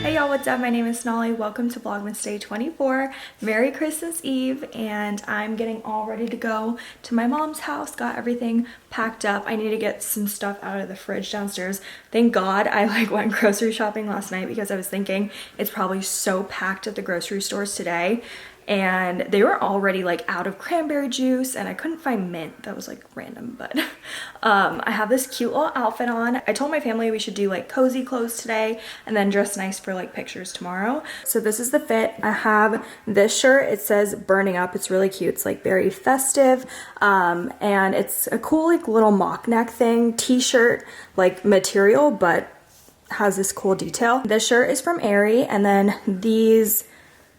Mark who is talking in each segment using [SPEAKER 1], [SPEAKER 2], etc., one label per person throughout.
[SPEAKER 1] Hey y'all, what's up? My name is Sonali. Welcome to Vlogmas Day 24. Merry Christmas Eve, and I'm getting all ready to go to my mom's house. Got everything packed up. I need to get some stuff out of the fridge downstairs. Thank God I went grocery shopping last night because I was thinking it's probably so packed at the grocery stores today. And they were already out of cranberry juice and I couldn't find mint. That was random, but I have this cute little outfit on. I told my family we should do cozy clothes today and then dress nice for pictures tomorrow. So this is the fit. I have this shirt. It says burning up. It's really cute. It's very festive, and it's a cool little mock neck thing, t-shirt material, but has this cool detail. This shirt is from Aerie, and then these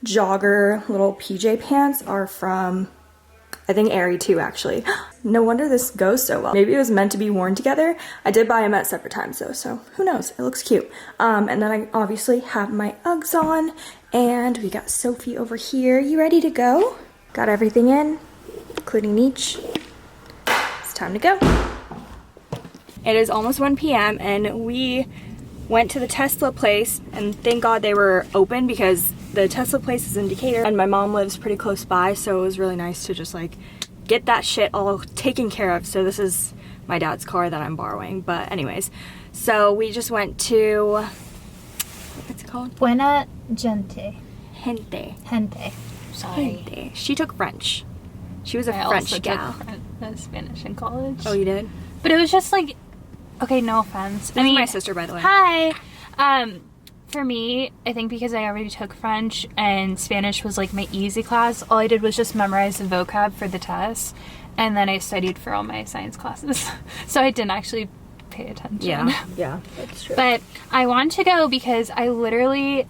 [SPEAKER 1] jogger little PJ pants are from, I think, Aerie too, actually. No wonder this goes so well. Maybe it was meant to be worn together. I did buy them at separate times though, so who knows? It looks cute. And then I obviously have my Uggs on, and we got Sophie over here. You ready to go? Got everything in, including Nietzsche. It's time to go. It is almost 1 p.m. and we went to the Tesla place, and thank God they were open because the Tesla place is in Decatur and my mom lives pretty close by, so it was really nice to just get that shit all taken care of. So this is my dad's car that I'm borrowing, but anyways, so we just went to, what's it called?
[SPEAKER 2] Buena gente.
[SPEAKER 1] Gente.
[SPEAKER 2] Sorry.
[SPEAKER 1] Gente. She took French. She was a French gal.
[SPEAKER 2] I took Spanish in college.
[SPEAKER 1] Oh, you did?
[SPEAKER 2] But it was just okay, no offense.
[SPEAKER 1] This is my sister, by the way.
[SPEAKER 2] Hi. For me, I think because I already took French and Spanish was my easy class, all I did was just memorize the vocab for the test, and then I studied for all my science classes. So I didn't actually pay attention.
[SPEAKER 1] Yeah, that's true.
[SPEAKER 2] But I want to go because I literally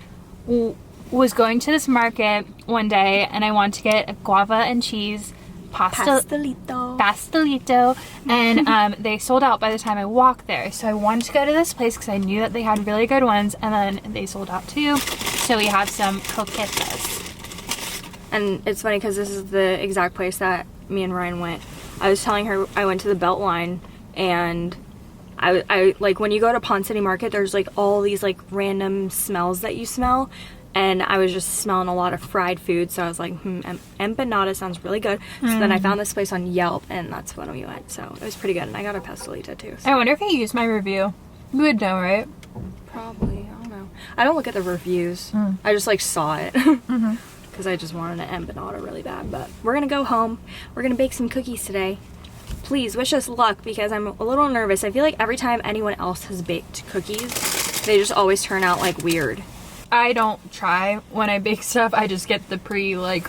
[SPEAKER 2] was going to this market one day and I wanted to get a guava and cheese pastelito, and they sold out by the time I walked there. So I wanted to go to this place because I knew that they had really good ones, and then they sold out too. So we have some croquetas.
[SPEAKER 1] And it's funny because this is the exact place that me and Ryan went. I was telling her I went to the Beltline, and I when you go to Pond City Market, there's all these random smells that you smell. And I was just smelling a lot of fried food, so I was empanada sounds really good. So then I found this place on Yelp, and that's when we went. So it was pretty good, and I got a pastelita too. So.
[SPEAKER 2] I wonder if he used my review. You would know, right?
[SPEAKER 1] Probably. I don't know. I don't look at the reviews. I just saw it because I just wanted an empanada really bad. But we're gonna go home. We're gonna bake some cookies today. Please wish us luck because I'm a little nervous. I feel like every time anyone else has baked cookies, they just always turn out weird.
[SPEAKER 2] I don't try when I bake stuff. I just get the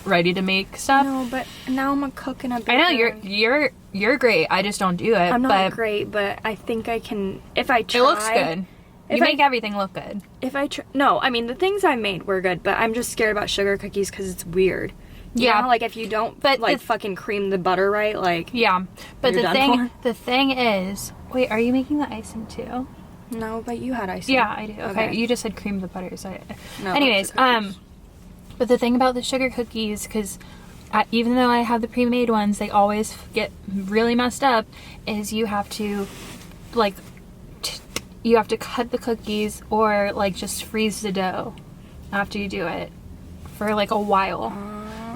[SPEAKER 2] ready to make stuff.
[SPEAKER 1] No, but now I'm a cook and a baker.
[SPEAKER 2] I know you're great. I just don't do it.
[SPEAKER 1] I'm not great, but I think I can if I try.
[SPEAKER 2] It looks good. You make everything look good.
[SPEAKER 1] If I try, no, I mean the things I made were good, but I'm just scared about sugar cookies because it's weird. You know, if you don't fucking cream the butter right,
[SPEAKER 2] yeah. But the thing is, wait, are you making the icing too?
[SPEAKER 1] No, but you had icing.
[SPEAKER 2] Yeah, I do. Okay. You just said cream the butter, so
[SPEAKER 1] no,
[SPEAKER 2] anyways, but the thing about the sugar cookies, because even though I have the pre-made ones, they always get really messed up, is you have to you have to cut the cookies or just freeze the dough after you do it for a while.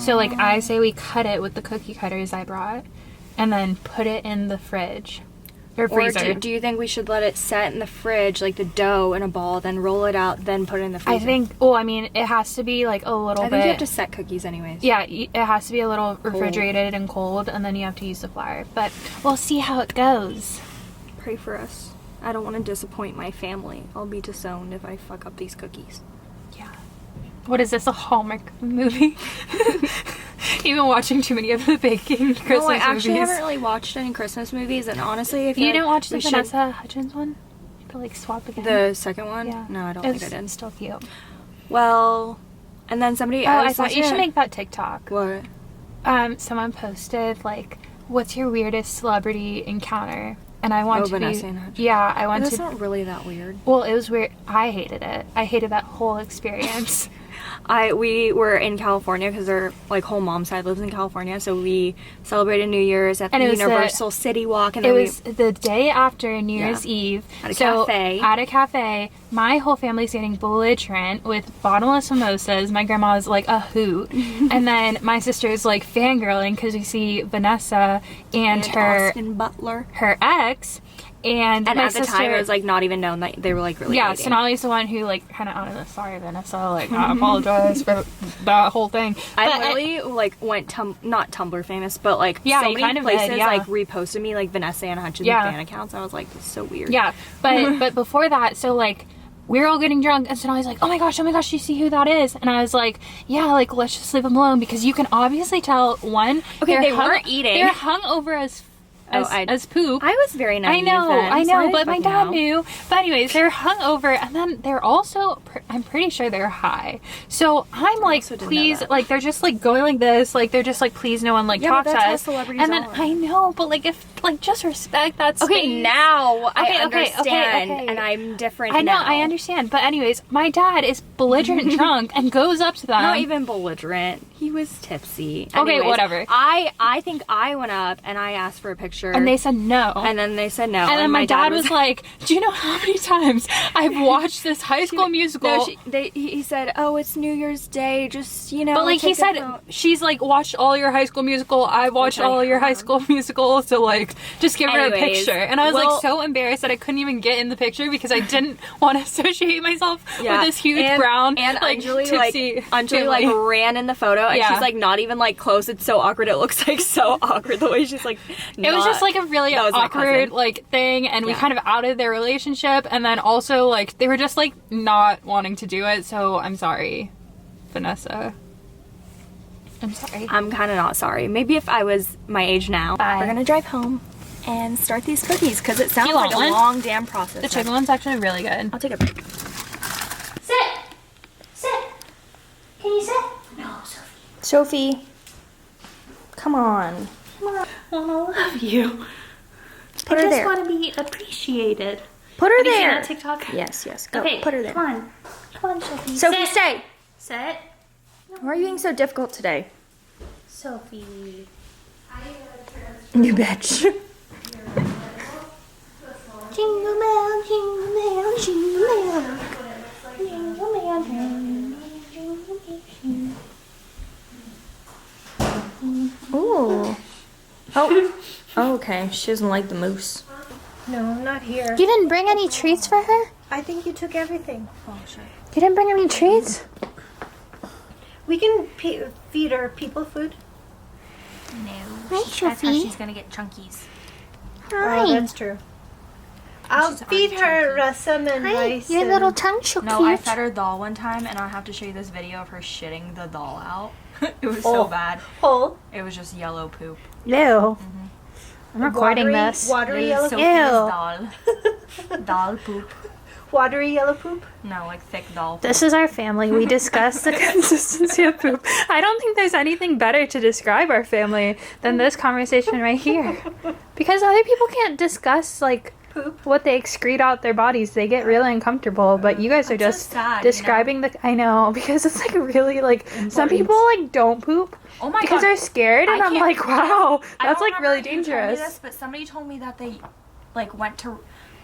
[SPEAKER 2] So I say we cut it with the cookie cutters I brought and then put it in the fridge. Or freezer.
[SPEAKER 1] Or do you think we should let it set in the fridge, the dough in a ball, then roll it out, then put it in the freezer?
[SPEAKER 2] I think, it has to be a little bit...
[SPEAKER 1] I think you have to set cookies anyways.
[SPEAKER 2] Yeah, it has to be a little refrigerated and cold, and then you have to use the flour. But we'll see how it goes.
[SPEAKER 1] Pray for us. I don't want to disappoint my family. I'll be disowned if I fuck up these cookies.
[SPEAKER 2] Yeah. What is this, a Hallmark movie? You've been watching too many of the baking Christmas movies.
[SPEAKER 1] No, I actually haven't really watched any Christmas movies, and honestly, if
[SPEAKER 2] you didn't watch the Vanessa Hudgens one, to swap again.
[SPEAKER 1] The second one?
[SPEAKER 2] Yeah.
[SPEAKER 1] No, I don't think I did.
[SPEAKER 2] It's still cute.
[SPEAKER 1] Well, and then somebody.
[SPEAKER 2] I thought you should make that TikTok.
[SPEAKER 1] What?
[SPEAKER 2] Someone posted what's your weirdest celebrity encounter? And I want to
[SPEAKER 1] Vanessa
[SPEAKER 2] be.
[SPEAKER 1] Hudgens.
[SPEAKER 2] Yeah, I want
[SPEAKER 1] That's
[SPEAKER 2] to.
[SPEAKER 1] not really that weird.
[SPEAKER 2] Well, it was weird. I hated it. I hated that whole experience.
[SPEAKER 1] We were in California because our like whole mom's side lives in California, so we celebrated New Year's at the Universal City Walk, and
[SPEAKER 2] it
[SPEAKER 1] then
[SPEAKER 2] was the day after New Year's Eve
[SPEAKER 1] at a cafe.
[SPEAKER 2] At a cafe, my whole family's getting belligerent with bottomless mimosas. My grandma's like a hoot, and then my sister's like fangirling because we see Vanessa and her
[SPEAKER 1] Austin Butler,
[SPEAKER 2] her ex. And my
[SPEAKER 1] at the time, it was like not even known that they were like really dating.
[SPEAKER 2] Sonali's the one who like kind of outed us. Sorry, Vanessa. Like, I apologize for that whole thing.
[SPEAKER 1] I literally like went not Tumblr famous, but like so many places like reposted me like Vanessa and Hutchins fan accounts. I was like, this is so weird.
[SPEAKER 2] Yeah, but before that, so like we were all getting drunk, and Sonali's like, oh my gosh, you see who that is? And I was like, yeah, like let's just leave them alone because you can obviously tell one.
[SPEAKER 1] Okay, they weren't eating.
[SPEAKER 2] They're hung over as poop.
[SPEAKER 1] I was very naive.
[SPEAKER 2] I know, but my dad knew. But anyways, they're hungover, and then they're also, I'm pretty sure they're high. So I'm like, please, like they're just like going like this, like they're just like, please, no one like talk to us. And then I know, but like if like just respect that space.
[SPEAKER 1] Okay, now I understand, and I'm different.
[SPEAKER 2] I know, I understand. But anyways, my dad is belligerent drunk and goes up to them.
[SPEAKER 1] Not even belligerent. He was tipsy.
[SPEAKER 2] Okay, whatever.
[SPEAKER 1] I think I went up and I asked for a picture.
[SPEAKER 2] And they said no.
[SPEAKER 1] And then they said no.
[SPEAKER 2] And then my dad was like, do you know how many times I've watched this High School Musical?
[SPEAKER 1] No, he said, oh, it's New Year's Day, just, you know.
[SPEAKER 2] But like he said, she's like watched all your High School Musical, I've watched all your High School Musical, so like just give her a picture. And I was like so embarrassed that I couldn't even get in the picture because I didn't want to associate myself with this huge brown
[SPEAKER 1] and
[SPEAKER 2] like
[SPEAKER 1] Anjali like ran in the photo and she's like not even like close. It's so awkward. It looks like so awkward the way she's like
[SPEAKER 2] it was just like a really awkward like thing, and we kind of outed their relationship, and then also like they were just like not wanting to do it. So I'm sorry, Vanessa. I'm sorry.
[SPEAKER 1] I'm kind of not sorry. Maybe if I was my age now. We're gonna drive home and start these cookies because it sounds like a long damn process.
[SPEAKER 2] The chicken one's actually really good.
[SPEAKER 1] I'll take a break.
[SPEAKER 3] Sit. Can you sit? No,
[SPEAKER 1] Sophie, come on.
[SPEAKER 3] I love you.
[SPEAKER 1] Put her there.
[SPEAKER 3] I just want to be appreciated.
[SPEAKER 1] Put her
[SPEAKER 3] Have you seen
[SPEAKER 1] there.
[SPEAKER 3] that TikTok?
[SPEAKER 1] Yes. Go.
[SPEAKER 3] Okay,
[SPEAKER 1] Put her there.
[SPEAKER 3] Come on, Sophie.
[SPEAKER 1] Sophie, stay.
[SPEAKER 3] Sit.
[SPEAKER 1] Why are you being so difficult today?
[SPEAKER 3] Sophie.
[SPEAKER 1] You bitch.
[SPEAKER 3] Jingle bell, jingle bell, jingle bell. Jingle bell, jingle bell.
[SPEAKER 1] Ooh. Oh. Oh, okay. She doesn't like the moose.
[SPEAKER 3] No, I'm not here.
[SPEAKER 2] You didn't bring any treats for her?
[SPEAKER 3] I think you took everything.
[SPEAKER 1] Oh, sure.
[SPEAKER 2] You didn't bring any treats?
[SPEAKER 3] We can feed her people food.
[SPEAKER 4] No.
[SPEAKER 2] Hi,
[SPEAKER 4] That's how
[SPEAKER 2] Sophie.
[SPEAKER 4] she's gonna get chunkies.
[SPEAKER 3] Oh, that's true. I'll feed her some and rice.
[SPEAKER 2] Your
[SPEAKER 3] and-
[SPEAKER 2] little tongue so
[SPEAKER 1] No,
[SPEAKER 2] cute.
[SPEAKER 1] I fed her doll one time, and I'll have to show you this video of her shitting the doll out. It was so bad.
[SPEAKER 3] Whole.
[SPEAKER 1] It was just yellow poop.
[SPEAKER 2] Ew. I'm recording this.
[SPEAKER 3] Watery
[SPEAKER 1] This
[SPEAKER 3] yellow
[SPEAKER 1] is
[SPEAKER 3] poop.
[SPEAKER 1] Sophie's doll. Doll poop.
[SPEAKER 3] Watery yellow poop.
[SPEAKER 1] No, like thick doll poop.
[SPEAKER 2] This is our family. We discuss the consistency of poop. I don't think there's anything better to describe our family than this conversation right here. Because other people can't discuss, like,
[SPEAKER 3] Poop.
[SPEAKER 2] what they excrete out their bodies. They get really uncomfortable. But you guys are
[SPEAKER 1] That's
[SPEAKER 2] just
[SPEAKER 1] so sad,
[SPEAKER 2] describing the... I know, because it's, like, really, like... Some people, like, don't poop
[SPEAKER 1] Oh my
[SPEAKER 2] because
[SPEAKER 1] god.
[SPEAKER 2] they're scared. And I'm
[SPEAKER 1] can't-
[SPEAKER 2] like, wow,
[SPEAKER 1] I
[SPEAKER 2] that's,
[SPEAKER 1] don't
[SPEAKER 2] like, really
[SPEAKER 1] remember who told me
[SPEAKER 2] dangerous.
[SPEAKER 1] this, but somebody told me that they, like, went to...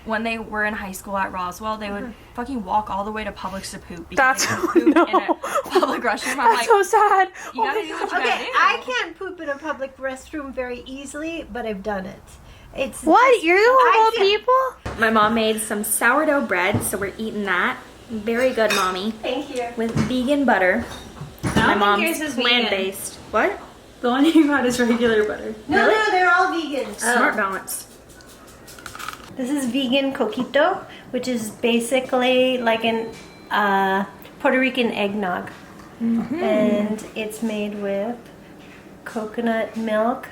[SPEAKER 1] When they were in high school at Roswell, they would fucking walk all the way to Publix to poop because
[SPEAKER 2] That's...
[SPEAKER 1] they would poop
[SPEAKER 2] no.
[SPEAKER 1] in a public restroom. I'm
[SPEAKER 2] That's
[SPEAKER 1] like,
[SPEAKER 2] so sad.
[SPEAKER 1] you gotta do what you
[SPEAKER 3] Okay,
[SPEAKER 1] gotta do.
[SPEAKER 3] I can't poop in a public restroom very easily, but I've done it. It's
[SPEAKER 2] What?
[SPEAKER 3] just-
[SPEAKER 2] You're the
[SPEAKER 3] I
[SPEAKER 2] little
[SPEAKER 3] feel-
[SPEAKER 2] people?
[SPEAKER 1] My mom made some sourdough bread, so we're eating that. Very good, mommy.
[SPEAKER 3] Thank you.
[SPEAKER 1] With vegan butter. My mom's
[SPEAKER 3] yours is vegan.
[SPEAKER 1] plant-based. What?
[SPEAKER 4] The one you got is regular butter.
[SPEAKER 3] No, they're all vegan.
[SPEAKER 1] Smart balance.
[SPEAKER 3] This is vegan coquito, which is basically like an Puerto Rican eggnog. And it's made with coconut milk,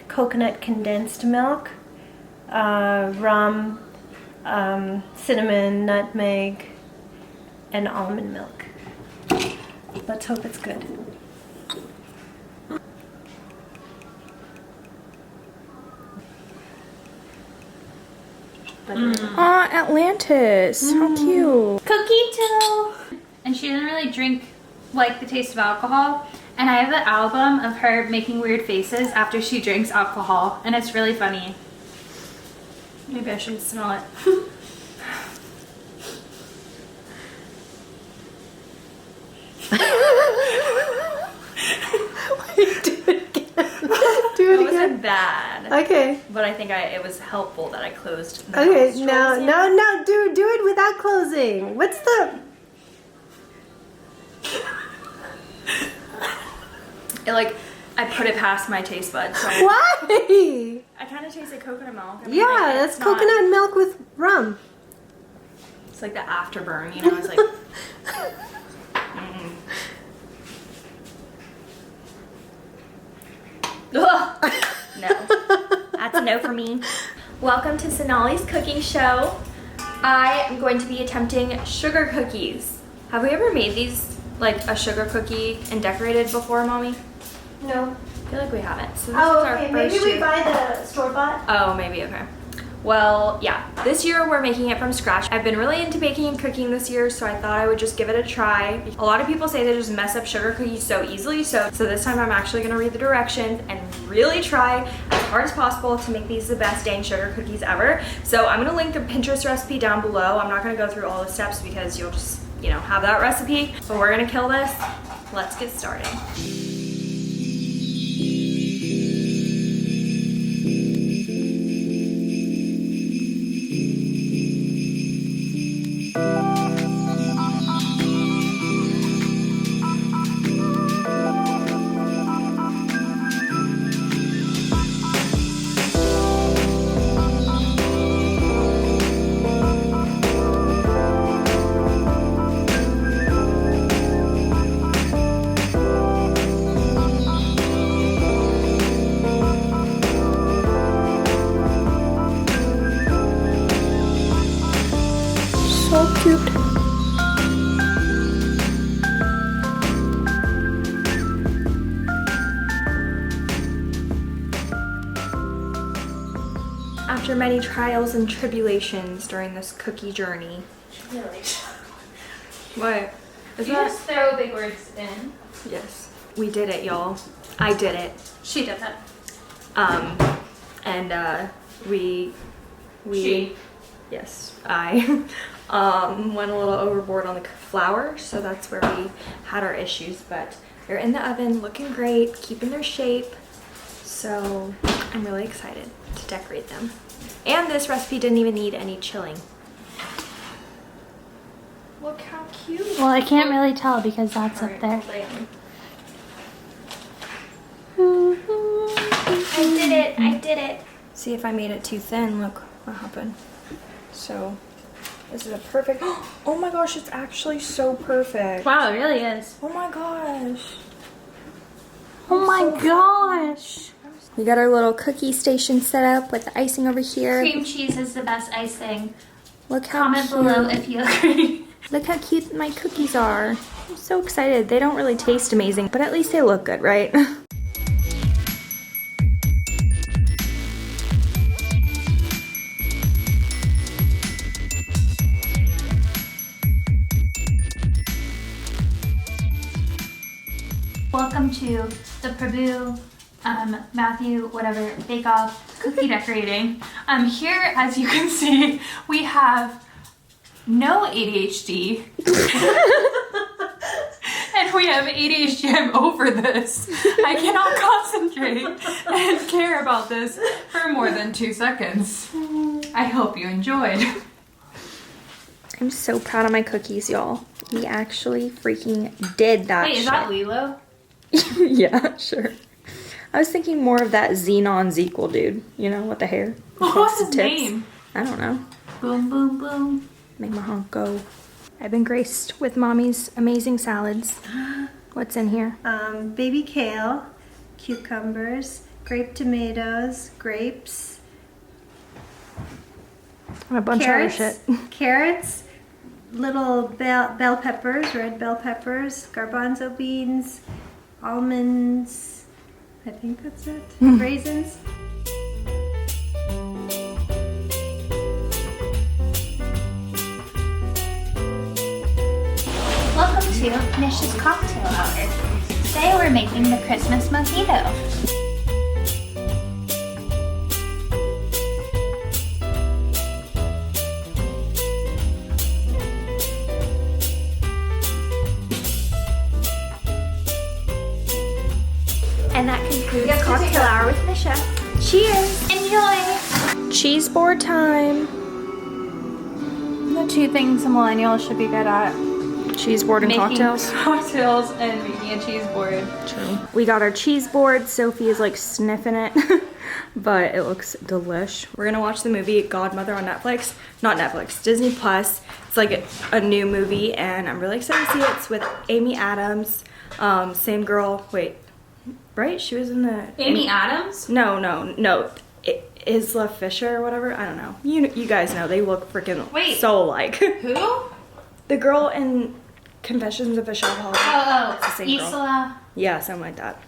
[SPEAKER 3] coconut condensed milk, rum, cinnamon, nutmeg, and almond milk. Let's hope it's good.
[SPEAKER 1] Aw, Atlantis. How cute.
[SPEAKER 3] Coquito!
[SPEAKER 4] And
[SPEAKER 2] she doesn't really like the taste of alcohol. And I have an album of her making weird faces after she drinks alcohol, and it's really funny.
[SPEAKER 1] Maybe I shouldn't smell it.
[SPEAKER 3] Wait, do it again. Do it
[SPEAKER 1] It
[SPEAKER 3] again.
[SPEAKER 1] wasn't bad.
[SPEAKER 3] Okay.
[SPEAKER 1] But I think it was helpful that I closed the
[SPEAKER 3] Okay,
[SPEAKER 1] nostrils
[SPEAKER 3] no,
[SPEAKER 1] in.
[SPEAKER 3] no, do it without closing. What's the...
[SPEAKER 1] I put it past my taste buds. So
[SPEAKER 3] Why?
[SPEAKER 1] I kind of tasted coconut milk. I mean,
[SPEAKER 3] Yeah,
[SPEAKER 1] like,
[SPEAKER 3] that's
[SPEAKER 1] it's not-
[SPEAKER 3] coconut milk with rum.
[SPEAKER 1] It's like the afterburn, you know? It's like... Ugh. No. That's a no for me. Welcome to Sonali's cooking show. I am going to be attempting sugar cookies. Have we ever made these, like a sugar cookie and decorated before, Mommy?
[SPEAKER 3] No.
[SPEAKER 1] I feel like we haven't. So this
[SPEAKER 3] Oh,
[SPEAKER 1] is our
[SPEAKER 3] okay.
[SPEAKER 1] first
[SPEAKER 3] Maybe we
[SPEAKER 1] year.
[SPEAKER 3] buy the store-bought.
[SPEAKER 1] Oh, maybe, okay. Well, yeah, this year we're making it from scratch. I've been really into baking and cooking this year, so I thought I would just give it a try. A lot of people say they just mess up sugar cookies so easily, so this time I'm actually gonna read the directions and really try as hard as possible to make these the best dang sugar cookies ever. So I'm gonna link a Pinterest recipe down below. I'm not gonna go through all the steps because you'll just, you know, have that recipe, but we're gonna kill this. Let's get started. So cute. After many trials and tribulations during this cookie journey. What? Is
[SPEAKER 2] You
[SPEAKER 1] that?
[SPEAKER 2] just throw big words in.
[SPEAKER 1] Yes. We did it, y'all. I did it.
[SPEAKER 2] She did that.
[SPEAKER 1] We
[SPEAKER 2] She.
[SPEAKER 1] yes, I went a little overboard on the flour, so that's where we had our issues, but they're in the oven looking great, keeping their shape, so I'm really excited to decorate them. And this recipe didn't even need any chilling. Look how cute.
[SPEAKER 2] Well, I can't really tell because that's up there.
[SPEAKER 1] I did it, I did it. See, if I made it too thin, look what happened. So this is a perfect, oh my gosh, it's actually so perfect.
[SPEAKER 2] Wow, it really is.
[SPEAKER 1] Oh my gosh.
[SPEAKER 2] Oh my gosh.
[SPEAKER 1] We got our little cookie station set up with the icing over here.
[SPEAKER 2] Cream cheese is the best icing.
[SPEAKER 1] Look how
[SPEAKER 2] Comment
[SPEAKER 1] cute.
[SPEAKER 2] below if you agree.
[SPEAKER 1] Look how cute my cookies are. I'm so excited. They don't really taste amazing, but at least they look good, right?
[SPEAKER 2] Welcome to the Prabhu, Matthew, whatever, Bake Off cookie decorating. Here, as you can see, we have no ADHD. And we have ADHD. I'm over this. I cannot concentrate and care about this for more than 2 seconds. I hope you enjoyed.
[SPEAKER 1] I'm so proud of my cookies, y'all. We actually freaking did that
[SPEAKER 2] Wait, is
[SPEAKER 1] shit.
[SPEAKER 2] that Lilo?
[SPEAKER 1] Yeah, sure. I was thinking more of that Xenon Zequel dude, you know, with the hair.
[SPEAKER 2] What's
[SPEAKER 1] across
[SPEAKER 2] his
[SPEAKER 1] the tips.
[SPEAKER 2] name?
[SPEAKER 1] I don't know.
[SPEAKER 2] Boom, boom, boom.
[SPEAKER 1] Make my honk go. I've been graced with Mommy's amazing salads. What's in here?
[SPEAKER 3] Baby kale, cucumbers, grape tomatoes, grapes,
[SPEAKER 1] And a bunch of other
[SPEAKER 3] carrots,
[SPEAKER 1] shit.
[SPEAKER 3] carrots, little bell peppers, red bell peppers, garbanzo beans, almonds, I think that's it, raisins.
[SPEAKER 2] Welcome
[SPEAKER 4] to Nish's cocktail hour. Today we're making the Christmas mojito.
[SPEAKER 1] And that concludes cocktail hour with Nisha. Cheers!
[SPEAKER 4] Enjoy!
[SPEAKER 1] Cheese board time.
[SPEAKER 2] The two things a millennial should be good at.
[SPEAKER 1] Cheese board and
[SPEAKER 2] Making
[SPEAKER 1] cocktails.
[SPEAKER 2] cocktails and making a cheese board.
[SPEAKER 1] True. We got our cheese board. Sophie is like sniffing it, but it looks delish. We're gonna watch the movie Godmother on Netflix. Not Netflix, Disney Plus. It's like a new movie and I'm really excited to see it. It's with Amy Adams. Same girl, wait, right? She was in the...
[SPEAKER 2] Amy Adams?
[SPEAKER 1] No. Isla Fisher or whatever. I don't know. You guys know. They look freaking so alike.
[SPEAKER 2] Who?
[SPEAKER 1] The girl in Confessions of a Shopaholic. It's the same girl.
[SPEAKER 4] Isla.
[SPEAKER 1] Yeah, something like that.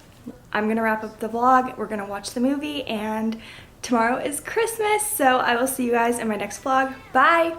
[SPEAKER 1] I'm gonna wrap up the vlog. We're gonna watch the movie and tomorrow is Christmas. So I will see you guys in my next vlog. Bye.